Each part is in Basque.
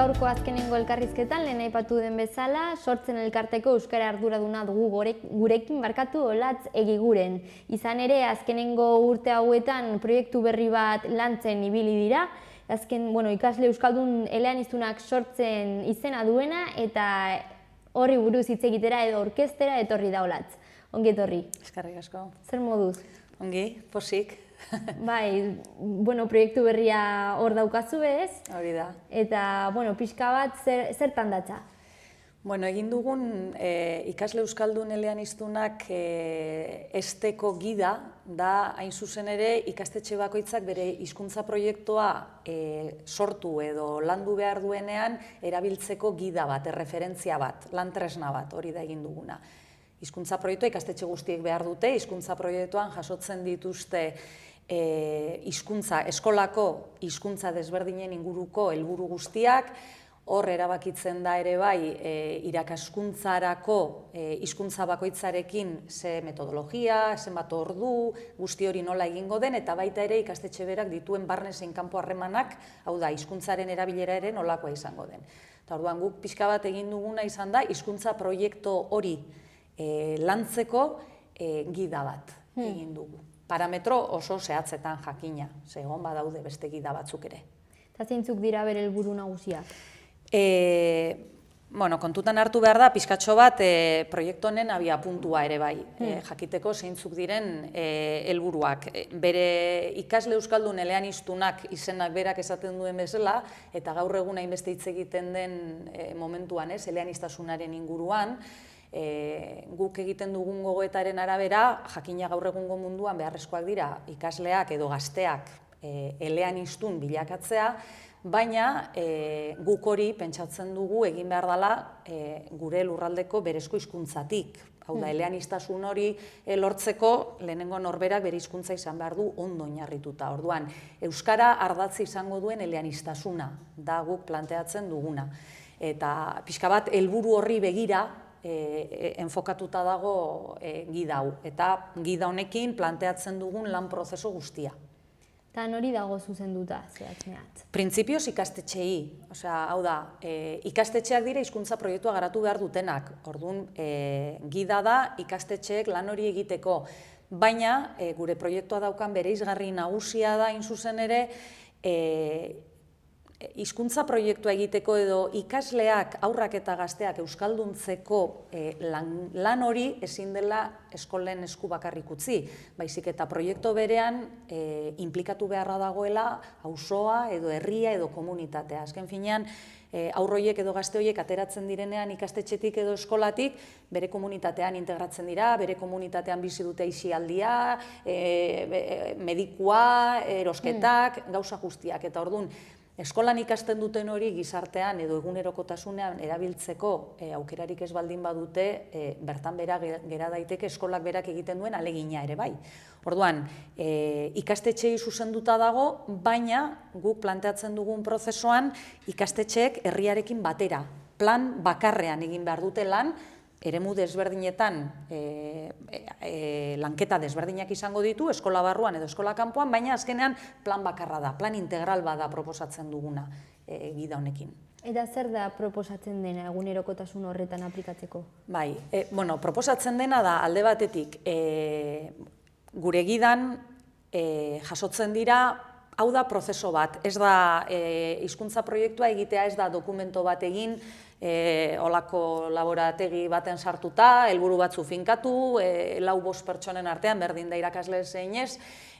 gaurko azkenengo elkarrizketan lehen aipatu den bezala, sortzen elkarteko euskara arduraduna dugu gurekin barkatu Olatz Egiguren. Izan ere, azkenengo urte hauetan proiektu berri bat lantzen ibili dira. Ikasle euskaldun eleaniztunak sortzen izena duena eta horri buruz hitz egitera edo orkestera etorri da Olatz. Ongi etorri. Eskerrik asko. Zer moduz? Ongi, posik. Bai, proiektu berria hor daukazu ez? Hori da. Eta, pixka bat zertan datza? Egin dugun ikasle euskaldun eleaniztunak esteko gida da hain zuzen ere ikastetxe bakoitzak bere hizkuntza proiektua sortu edo landu behar duenean erabiltzeko gida bat, erreferentzia bat, lan-tresna bat, hori da egin duguna. Hizkuntza proiektua ikastetxe guztiek behar dute, hizkuntza proiektuan jasotzen dituzte eskolako hizkuntza desberdinen inguruko helburu guztiak, hor erabakitzen da ere bai irakaskuntzarako hizkuntza bakoitzarekin ze metodologia, zenbat ordu, guzti hori nola egingo den, eta baita ere ikastetxe berak dituen barne zein kanpo harremanak, hau da, hizkuntzaren erabilera ere nolakoa izango den. Eta orduan guk pixka bat egin duguna izan da, hizkuntza proiektu hori lantzeko gida bat egin dugu. Parametro oso zehatzetan jakina, ze egon badaude beste gida batzuk ere. Eta zeintzuk dira bere helburu nagusiak? Kontutan hartu behar da, pixkatxo bat proiektu honen abiapuntua ere bai, jakiteko zeintzuk diren helburuak. Bere ikasle euskaldun eleaniztunak izenak berak esaten duen bezala, eta gaur egun hainbeste hitz egiten den momentuan, eleaniztasunaren inguruan, guk egiten dugun gogoetaren arabera, jakina gaur egungo munduan beharrezkoak dira ikasleak edo gazteak eleaniztun bilakatzea, baina guk hori pentsatzen dugu egin behar dela gure lurraldeko berezko hizkuntzatik. Hau da, eleaniztasun hori lortzeko lehenengo norberak bere hizkuntza izan behar du ondo oinarrituta. Orduan, euskara ardatzi izango duen eleaniztasuna da guk planteatzen duguna. Eta pixka bat helburu horri begira enfokatuta dago gida hau. Eta gida honekin planteatzen dugun lan prozesu guztia. Eta nori dago zuzenduta, zehatz? Printzipioz ikastetxeei. Hau da, ikastetxeak dira hizkuntza proiektua garatu behar dutenak. Orduan, gida da ikastetxeek lan hori egiteko. Baina, gure proiektua daukan bereizgarri nagusia da, hain zuzen ere, hizkuntza proiektua egiteko edo ikasleak, haurrak eta gazteak euskalduntzeko lan hori ezin dela eskolen esku bakarrik utzi. Baizik eta proiektu berean inplikatu beharra dagoela auzoa edo herria edo komunitatea. Azken finean, haur horiek edo gazte horiek ateratzen direnean ikastetxetik edo eskolatik, bere komunitatean integratzen dira, bere komunitatean bizi dute aisialdia, medikua, erosketak, gauza guztiak. Eta orduan, eskolan ikasten duten hori gizartean edo egunerokotasunean erabiltzeko aukerarik ez baldin badute, bertan bera gera daiteke eskolak berak egiten duen alegina ere bai. Orduan, ikastetxeei zuzenduta dago, baina guk planteatzen dugun prozesuan ikastetxeek herriarekin batera, plan bakarrean egin behar dute lan, eremu desberdinetan lanketa desberdinak izango ditu, eskola barruan edo eskola kanpoan, baina azkenean plan bakarra da, plan integral bada proposatzen duguna gida honekin. Eta zer da proposatzen dena egunerokotasun horretan aplikatzeko? Bai, proposatzen dena da alde batetik gure gidan jasotzen dira, hau da prozeso bat, ez da hizkuntza proiektua egitea, ez da dokumento bat egin, olako laborategi baten sartuta, helburu batzu finkatu, 4-5 pertsonen artean, berdin da irakasle zein ez,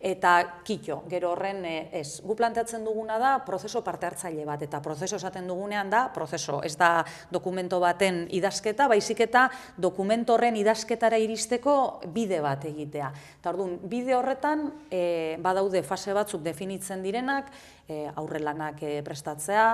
eta kito, gero horren ez. Gu planteatzen duguna da prozeso parte hartzaile bat, eta prozeso esaten dugunean da prozeso, ez da dokumento baten idazketa, baizik eta dokumento horren idazketara iristeko bide bat egitea. Eta orduan, bide horretan badaude fase batzuk definitzen direnak, aurrelanak prestatzea,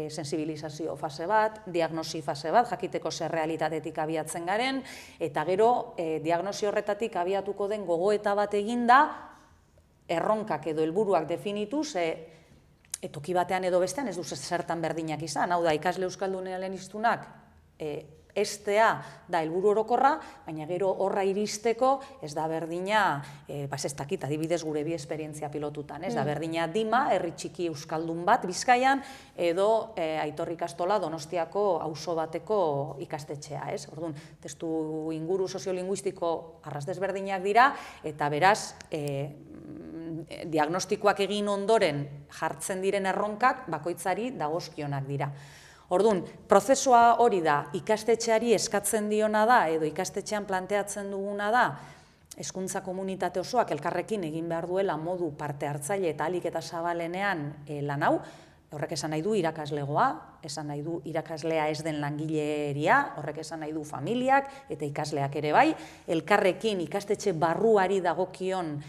sensibilizazio fase bat, diagnosi fase bat, jakiteko zer realitatetik abiatzen garen, eta gero diagnosi horretatik abiatuko den gogoeta bat eginda, erronkak edo helburuak definituz, toki batean edo bestean ez duz zertan berdinak izan. Hau da, ikasle euskaldun eleaniztunak estea da helburu orokorra, baina gero horra iristeko ez da berdina, ez dakit, adibidez gure bi esperientzia pilotutan, ez da berdina Dima, herri txiki euskaldun bat Bizkaian, edo Aitor ikastola Donostiako auzo bateko ikastetxea, ez? Orduan, testu inguru soziolinguistiko arras desberdinak dira, eta beraz, diagnostikoak egin ondoren jartzen diren erronkak bakoitzari dagozkionak dira. Orduan, prozesua hori da, ikastetxeari eskatzen diona da, edo ikastetxean planteatzen duguna da, hezkuntza komunitate osoak elkarrekin egin behar duela modu parte hartzaile eta ahalik eta zabalenean lan hau, horrek esan nahi du irakaslegoa, esan nahi du irakaslea ez den langileria, horrek esan nahi du familiak eta ikasleak ere bai, elkarrekin ikastetxe barruari dagokion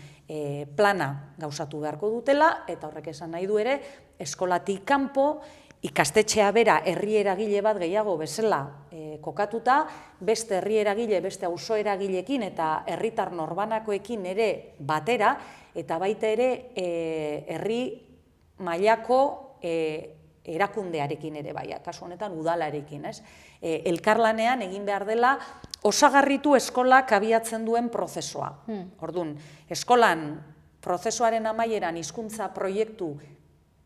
plana gauzatu beharko dutela, eta horrek esan nahi du ere, eskolatik kanpo, ikastetxea bera herri eragile bat gehiago bezala kokatuta, beste herri eragile, beste auzo eragileekin eta herritar norbanakoekin ere batera, eta baita ere herri mailako erakundearekin ere bai, kasu honetan udalarekin, ez? Elkarlanean egin behar dela osagarritu eskolak abiatzen duen prozesua. Orduan, eskolan prozesuaren amaieran hizkuntza proiektu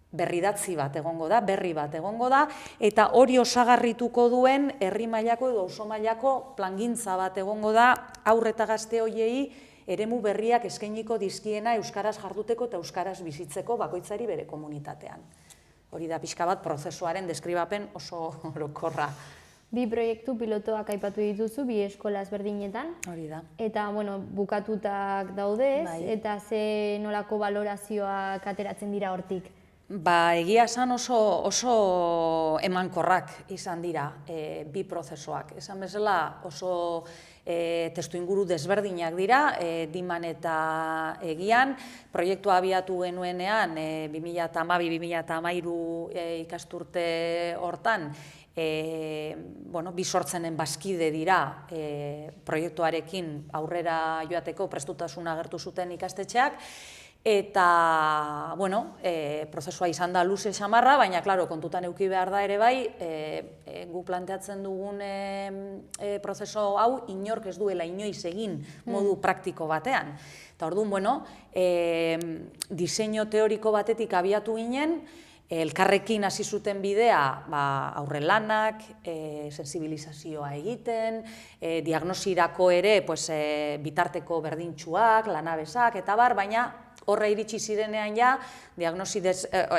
berridatzi bat egongo da, berri bat egongo da, eta hori osagarrituko duen herri mailako edo auzo mailako plangintza bat egongo da haur eta gazte hoiei eremu berriak eskainiko dizkiena euskaraz jarduteko eta euskaraz bizitzeko bakoitzari bere komunitatean. Hori da pixka bat prozesuaren deskribapen oso orokorra. Bi proiektu pilotoak aipatu dituzu, bi eskola ezberdinetan. Hori da. Eta, bukatutak daudez, eta ze nolako balorazioak ateratzen dira hortik. Egia esan oso emankorrak izan dira bi prozesuak. Esan bezala oso testuinguru desberdinak dira, Diman eta Egian. Proiektua abiatu genuenean 2012-2013 ikasturte hortan, bi sortzenen bazkide dira proiektuarekin aurrera joateko prestutasuna agertu zuten ikastetxeak, eta, prozesua izan da luze xamarra, baina, kontutan eduki behar da ere bai, gu planteatzen dugun prozeso hau inork ez duela inoiz egin modu praktiko batean. Eta orduan, diseinu teoriko batetik abiatu ginen, elkarrekin hasi zuten bidea aurrelanak, sensibilizazioa egiten, diagnosirako ere bitarteko berdintsuak, lanabesak, eta baina horre iritsi zirenean ja, diagnosi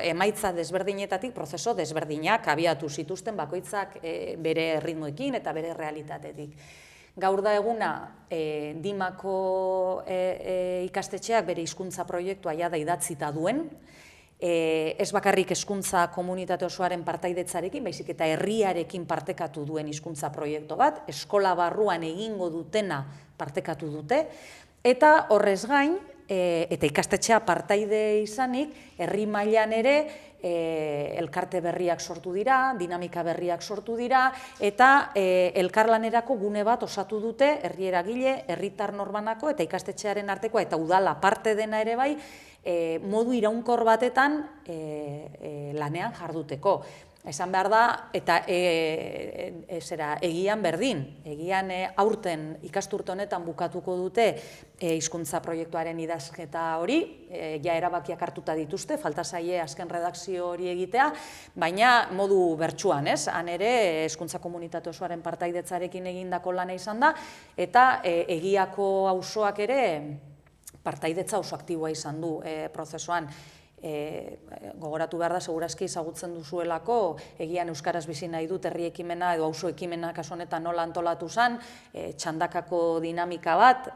emaitza desberdinetatik, prozeso desberdinak abiatu zituzten bakoitzak bere ritmoekin eta bere realitatetik. Gaur da eguna, Dimako ikastetxeak bere hizkuntza proiektua jada idatzita duen, ez bakarrik hezkuntza komunitate osoaren partaidetzarekin, baizik eta herriarekin partekatu duen hizkuntza proiektu bat, eskola barruan egingo dutena partekatu dute, eta horrez gain, eta ikastetxea partaide izanik, herri mailan ere elkarte berriak sortu dira, dinamika berriak sortu dira, eta elkarlanerako gune bat osatu dute herri eragile, herritar norbanako eta ikastetxearen artekoa eta udala parte dena ere bai, modu iraunkor batetan lanean jarduteko. Esan behar da, eta egian berdin, egian aurten ikasturte honetan bukatuko dute hizkuntza proiektuaren idazketa hori, ja erabakiak hartuta dituzte, falta zaie azken redakzio hori egitea, baina modu bertsuan, ez? Han ere hezkuntza komunitate osoaren partaidetzarekin egindako lana izan da, eta Egiako auzoak ere partaidetza oso aktiboa izan du prozesuan. Gogoratu behar da, segurazki ezagutzen duzuelako, Egian euskaraz bizi nahi dut herri ekimena edo auzo ekimena kasu honetan nola antolatu zen, txandakako dinamika bat,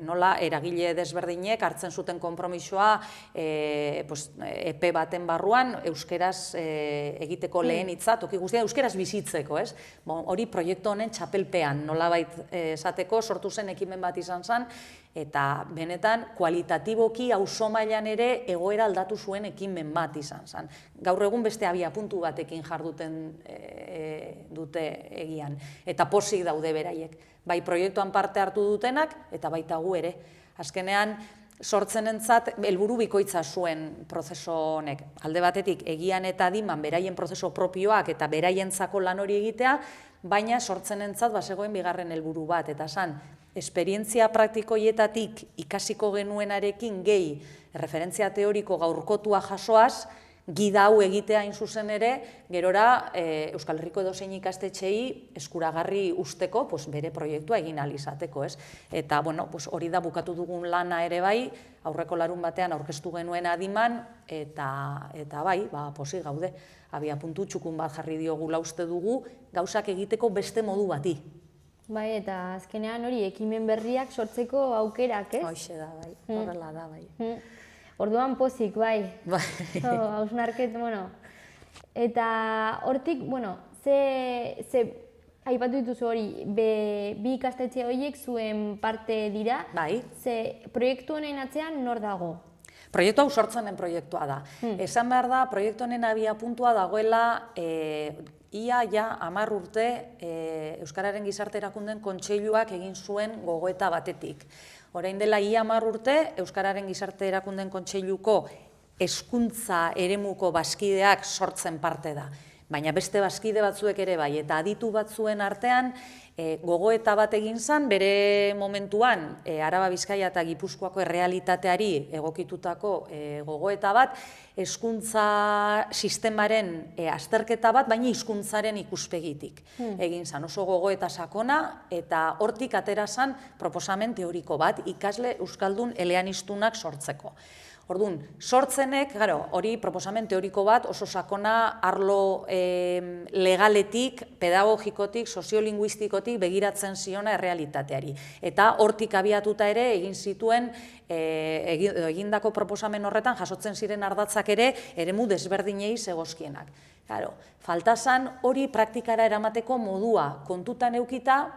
nola eragile desberdinek hartzen zuten konpromisoa epe baten barruan euskeraz egiteko lehen hitza, toki guztia euskeraz bizitzeko, ez? Hori proiektu honen txapelpean nolabait esateko sortu zen ekimen bat izan zen, eta benetan kualitatiboki auzo mailan ere egoera aldatu zuen ekimen bat izan zen. Gaur egun beste abiapuntu batekin jarduten dute Egian, eta pozik daude beraiek. Bai proiektuan parte hartu dutenak, eta baita gu ere. Azkenean, sortzenentzat helburu bikoitza zuen prozeso honek. Alde batetik, Egian eta Diman beraien prozeso propioak eta beraientzako lan hori egitea, baina sortzenentzat bazegoen bigarren helburu bat, eta esan, esperientzia praktikoietatik ikasiko genuenarekin gehi referentzia teoriko gaurkotua jasoaz, gida hau egitea hain zuzen ere, gerora Euskal Herriko edozein ikastetxeei eskuragarri usteko bere proiektua egin ahal izateko, ez? Eta, bueno, hori da bukatu dugun lana ere bai, aurreko larun batean aurkeztu genuen adiman, eta bai, pozik gaude, abiapuntu txukun bat jarri diogula uste dugu, gauzak egiteko beste modu bati. Bai, eta azkenean hori ekimen berriak sortzeko aukerak, ez? Hoxe da, bai, horrela da, bai. Orduan pozik, bai. Hausnarket, bueno. Eta hortik, bueno, ze aipatu dituzu hori, bi ikastetxe horiek zuen parte dira. Bai. Ze proiektu honen atzean nor dago? Proiektu hau sortzenen proiektua da. Esan behar da, proiektu honen abiapuntua dagoela ia 10 urte Euskararen Gizarte Erakundeen Kontseiluak egin zuen gogoeta batetik. Orain dela ia 10 urte, Euskararen Gizarte Erakundeen Kontseiluko hezkuntza eremuko bazkideak sortzen parte da. Baina beste bazkide batzuek ere bai, eta aditu batzuen artean gogoeta bat egin zen, bere momentuan Araba, Bizkaia eta Gipuzkoako errealitateari egokitutako gogoeta bat, hezkuntza sistemaren azterketa bat, baina hizkuntzaren ikuspegitik egin zen. Oso gogoeta sakona, eta hortik atera zen proposamen teoriko bat, ikasle euskaldun eleanistunak sortzeko. Orduan, sortzenek, hori proposamen teoriko bat, oso sakona arlo legaletik, pedagogikotik, soziolinguistikotik begiratzen ziona errealitateari. Eta hortik abiatuta ere egin zituen, egindako proposamen horretan jasotzen ziren ardatzak ere eremu desberdinei zegozkienak. Falta zen hori praktikara eramateko modua kontutan eukita,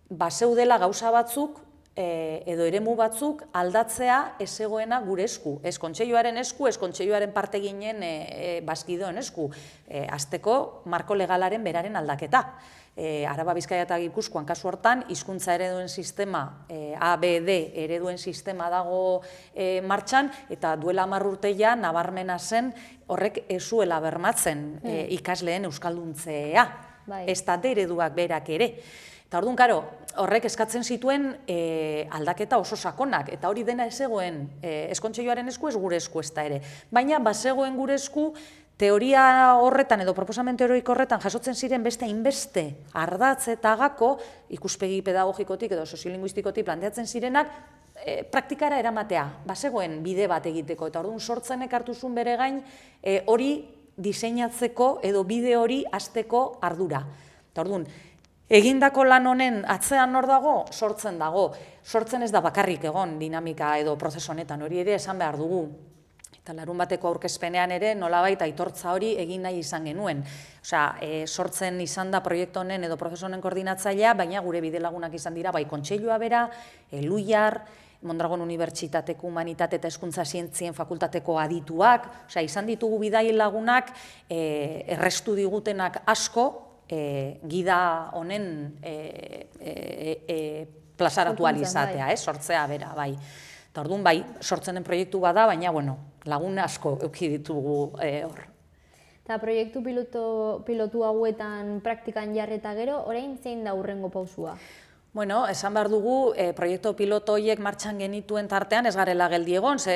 bazeudela gauza batzuk, edo eremu batzuk aldatzea ez zegoena gure esku. Ez kontseiluaren esku, ez kontseiluaren parte ginen bazkideon esku. Hasteko marko legalaren beraren aldaketa. Araba, Bizkaia eta Gipuzkoan kasu hortan, hizkuntza ereduen sistema, ABD ereduen sistema dago martxan, eta duela 10 urte ja nabarmena zen horrek ez zuela bermatzen ikasleen euskalduntzea. Ez da ereduak berak ere. Eta orduan, horrek eskatzen zituen aldaketa oso sakonak, eta hori dena ez zegoen ez kontseiluaren esku, ez gure esku ez da ere. Baina, bazegoen gure esku, teoria horretan edo proposamen teoriko horretan jasotzen ziren beste hainbeste ardatz eta gako, ikuspegi pedagogikotik edo soziolinguistikotik planteatzen zirenak, praktikara eramatea, bazegoen bide bat egiteko, eta orduan sortzenek hartu zuen bere gain hori diseinatzeko edo bide hori hasteko ardura. Eta orduan, egindako lan honen atzean nor dago, sortzen dago. Sortzen ez da bakarrik egon dinamika edo prozesu honetan, hori ere esan behar dugu. Eta larun bateko aurkezpenean ere nolabait aitortza hori egin nahi izan genuen. Osea, sortzen izan da proiektu honen edo prozesu honen koordinatzailea, baina gure bidelagunak izan dira, bai kontseilua bera, Luiar, Mondragon Unibertsitateko Humanitate eta Hezkuntza Zientzien Fakultateko adituak, osea, izan ditugu bidai lagunak, errestu digutenak asko, gida honen plazaratu alizatea, sortzea bera, bai. Eta orduan, bai, sortzenen proiektu bada, baina, bueno, lagun asko euki ditugu hor. Eta proiektu pilotu hauetan praktikan jarreta gero, orain zein da hurrengo pausua? Bueno, esan behar dugu, proiektu piloto horiek martxan genituen tartean ez garela geldi egon, ze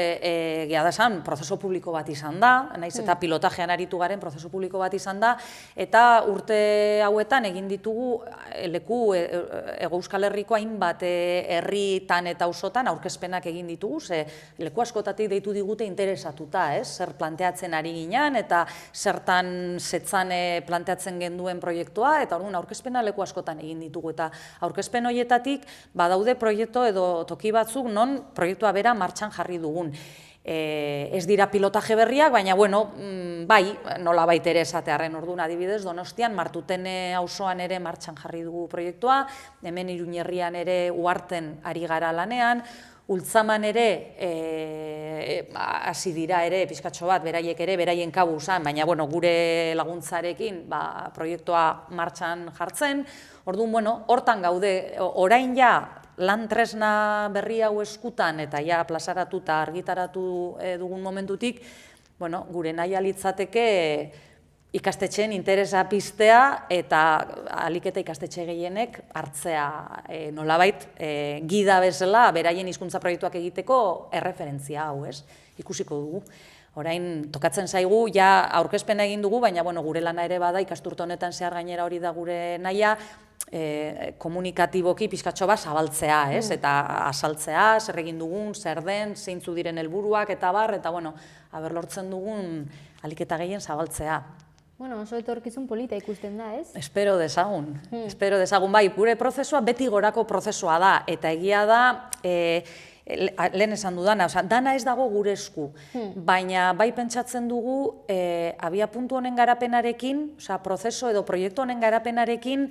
gea da esan, prozesu publiko bat izan da, naiz eta pilotajean aritu garen prozesu publiko bat izan da, eta urte hauetan egin ditugu leku Hego Euskal Herriko hainbat herritan eta auzotan aurkezpenak egin ditugu, ze leku askotatik deitu digute interesatuta, zer planteatzen ari ginen, eta zertan zetzan planteatzen genduen proiektua, eta orduan aurkezpena leku askotan egin ditugu, eta aurkezpen horietatik badaude proiektu edo toki batzuk non proiektua bera martxan jarri dugun. Ez dira pilotaje berriak, baina, bueno, bai, nolabait ere esatearren orduan adibidez, Donostian, Martutene auzoan ere martxan jarri dugu proiektua, hemen Iruñerrian ere Uharten ari gara lanean, Ultzaman ere, hasi dira ere, pixkatxo bat, beraiek ere, beraien kabu zan, baina, bueno, gure laguntzarekin proiektua martxan jartzen. Orduan, bueno, hortan gaude, orain ja, lan tresna berri hau eskutan, eta ja, plazaratu eta argitaratu dugun momentutik, bueno, gure nahi alitzateke ikastetxeen interesa piztea eta ahalik eta ikastetxe gehienek hartzea nolabait gida bezala beraien hizkuntza proiektuak egiteko erreferentzia hau, ez? Ikusiko dugu. Orain tokatzen zaigu, ja aurkezpena egin dugu, baina bueno, gure lana ere bada ikasturte honetan zehar gainera hori da gure nahia, komunikatiboki pixkatxo bat zabaltzea, ez? Eta azaltzea, zer egin dugun, zer den, zeintzu diren helburuak eta bar, eta bueno, aber lortzen dugun ahalik eta gehien zabaltzea. Bueno, oso etorkizun polita ikusten da, ez? Espero dezagun, espero dezagun, bai, gure prozesua beti gorako prozesua da, eta egia da, lehen esan dudana, dana ez dago gure esku, baina bai pentsatzen dugu abiapuntu honen garapenarekin, prozeso edo proiektu honen garapenarekin,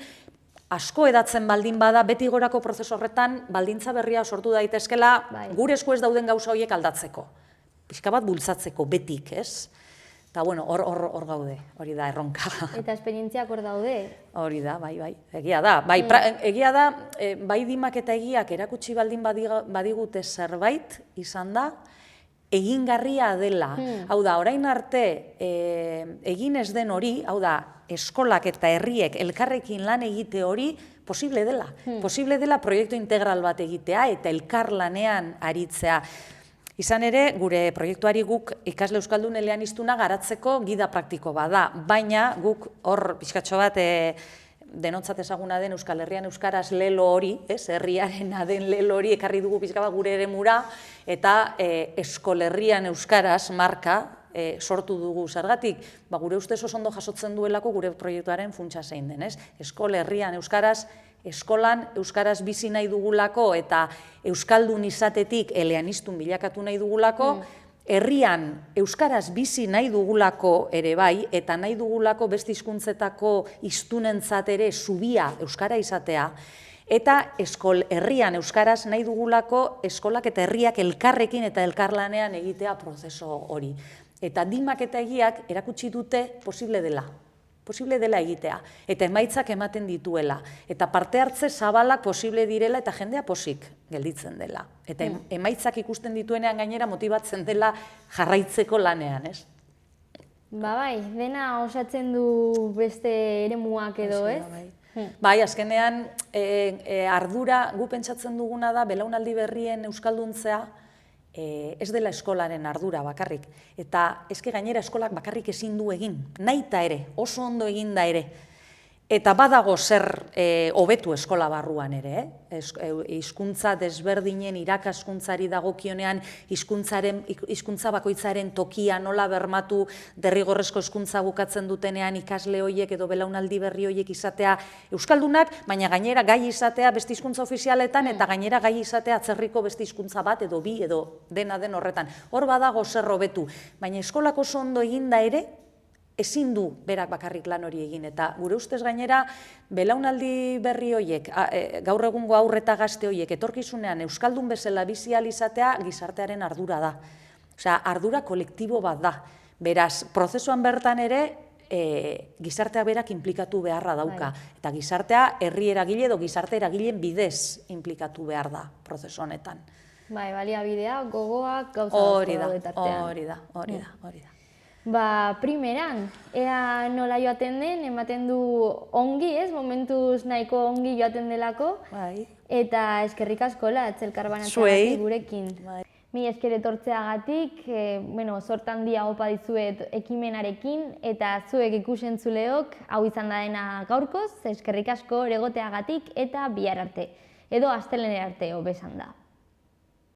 asko edatzen baldin bada, beti gorako prozesu horretan, baldintza berria sortu daitezkela, gure esku ez dauden gauza horiek aldatzeko. Pixka bat bultzatzeko, betik, ez? Eta, bueno, hor gaude, hori da erronka. Eta esperientziak hor daude? Hori da, bai, egia da. Egia da, bai dimak eta egiak erakutsi baldin badigute zerbait izan da, egingarria dela. Hau da, orain arte egin ez den hori, hau da, eskolak eta herriek elkarrekin lan egite hori, posible dela. Posible dela proiektu integral bat egitea eta elkarlanean aritzea. Izan ere, gure proiektuari guk ikasle euskaldun eleaniztuna garatzeko gida praktiko bada, baina guk hor pixkatxo bat denotzat ezaguna den Euskal Herrian euskaraz lelo hori, herriarena den lelo hori ekarri dugu pixka bat gure eremura, eta Eskolerrian euskaraz marka sortu dugu zergatik, gure ustez oso ondo jasotzen duelako gure proiektuaren funtsa zein den, ez? Eskolerrian euskaraz, eskolan euskaraz bizi nahi dugulako eta euskaldun izatetik eleaniztun bilakatu nahi dugulako, herrian euskaraz bizi nahi dugulako ere bai, eta nahi dugulako beste hizkuntzetako hiztunentzat ere zubia euskara izatea, eta herrian euskaraz nahi dugulako eskolak eta herriak elkarrekin eta elkarlanean egitea prozeso hori. Eta dimak eta egiak erakutsi dute posible dela egitea, eta emaitzak ematen dituela, eta parte hartze zabalak posible direla eta jendea posik gelditzen dela. Eta emaitzak ikusten dituenean gainera motibatzen dela jarraitzeko lanean, ez? Bai, dena osatzen du beste eremuak edo, ez? Bai, azkenean ardura gu pentsatzen duguna da belaunaldi berrien euskalduntzea ez dela eskolaren ardura bakarrik. Eta eske gainera eskolak bakarrik ezin du egin, nahita ere, oso ondo eginda ere. Eta badago zer hobetu eskola barruan ere, hizkuntza desberdinen irakaskuntzari dagokionean hizkuntza bakoitzaren tokia nola bermatu derrigorrezko hizkuntza bukatzen dutenean ikasle horiek edo belaunaldi berri horiek izatea euskaldunak, baina gainera gai izatea beste hizkuntza ofizialetan eta gainera gai izatea atzerriko beste hizkuntza bat edo bi edo dena den horretan. Hor badago zer hobetu, baina eskolak oso ondo eginda ere, ezin du berak bakarrik lan hori egin, eta gure ustez gainera belaunaldi berri horiek, gaur egungo haur eta gazte horiek etorkizunean euskaldun bezala bizi ahal izatea gizartearen ardura da. Osea, ardura kolektibo bat da. Beraz, prozesuan bertan ere gizartea berak inplikatu beharra dauka, eta gizartea herri eragile edo gizarte eragileen bidez inplikatu behar da prozesu honetan. Bai, baliabidea, gogoak, gauza asko daude tartean. Hori da. Primeran, ea nola joaten den, ematen du ongi, ez? Momentuz nahiko ongi joaten delako. Eta eskerrik asko Latz, elkarbanatzagatik gurekin. Mi esker etortzeagatik, sortan handia opa dizuet ekimenarekin, eta zuek ikusentzuleok hau izan da dena gaurkoz, eskerrik asko egoteagatik eta bihar arte. Edo astelehenera arte hobe esan da.